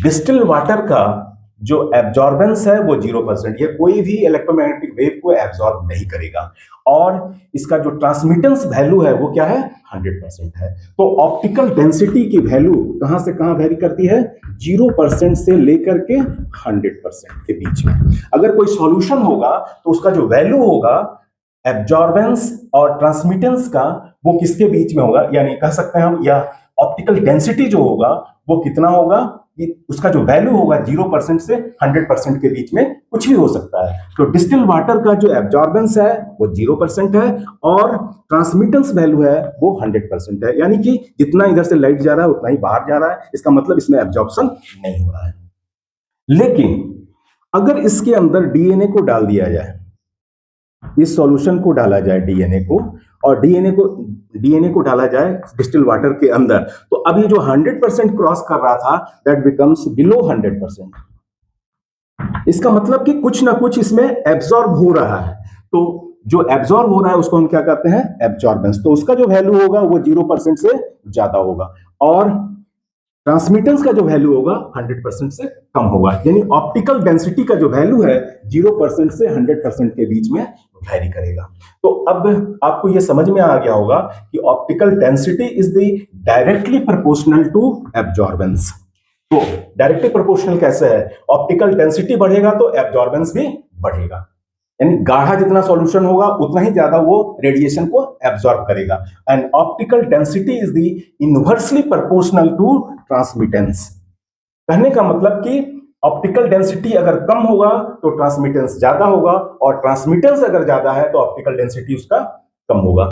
Distil water का जो absorbance है वो 0%, ये कोई भी इलेक्ट्रोमैग्नेटिक वेव को एब्जॉर्ब नहीं करेगा। और इसका जो ट्रांसमिटेंस वैल्यू है वो क्या है, 100% है। तो ऑप्टिकल डेंसिटी की वैल्यू कहां से कहां वेरी करती है, 0% से लेकर के 100% के बीच में। अगर कोई सॉल्यूशन होगा तो उसका जो वैल्यू होगा एब्जॉर्बेंस और ट्रांसमिटेंस का, वो किसके बीच में होगा, यानी कह सकते हैं हम, या ऑप्टिकल डेंसिटी जो होगा वो कितना होगा, उसका जो वैल्यू होगा 0% से 100% के बीच में कुछ भी हो सकता है। तो डिस्टिल वाटर का जो एब्जॉर्बेंस है वो 0% है और ट्रांसमिटेंस वैल्यू है वो 100% है, यानी कि जितना इधर से लाइट जा रहा है उतना ही बाहर जा रहा है, इसका मतलब इसमें एब्जॉर्प्शन नहीं हो रहा है। लेकिन अगर इसके अंदर डीएनए को डाल दिया जाए, इस सॉल्यूशन को डाला जाए डीएनए को, और डीएनए को डाला जाए डिस्टिल वाटर के अंदर, तो अभी जो 100% क्रॉस कर रहा था दैट बिकम्स बिलो 100%। इसका मतलब कि कुछ ना कुछ इसमें एब्जॉर्ब हो रहा है। तो जो एब्जॉर्ब हो रहा है उसको हम क्या कहते हैं, एब्जॉर्बेंस। तो उसका जो वैल्यू होगा वो 0% से ज्यादा होगा और ट्रांसमिटेंस का जो वैल्यू होगा 100% से कम होगा। यानी ऑप्टिकल डेंसिटी का जो वैल्यू है 0% से 100% के बीच में वैरी करेगा। तो अब आपको यह समझ में आ गया होगा कि optical density is the directly proportional to absorbance. तो डायरेक्टली प्रोपोर्शनल कैसे है, ऑप्टिकल डेंसिटी बढ़ेगा तो एब्जॉर्बेंस भी बढ़ेगा, यानी गाढ़ा जितना सॉल्यूशन होगा उतना ही ज्यादा वो रेडिएशन को एब्जॉर्ब करेगा। And optical density is the inversely proportional to transmittance. कहने का मतलब कि ऑप्टिकल डेंसिटी अगर कम होगा तो ट्रांसमिटेंस ज्यादा होगा, और ट्रांसमिटेंस अगर ज्यादा है तो ऑप्टिकल डेंसिटी उसका कम होगा।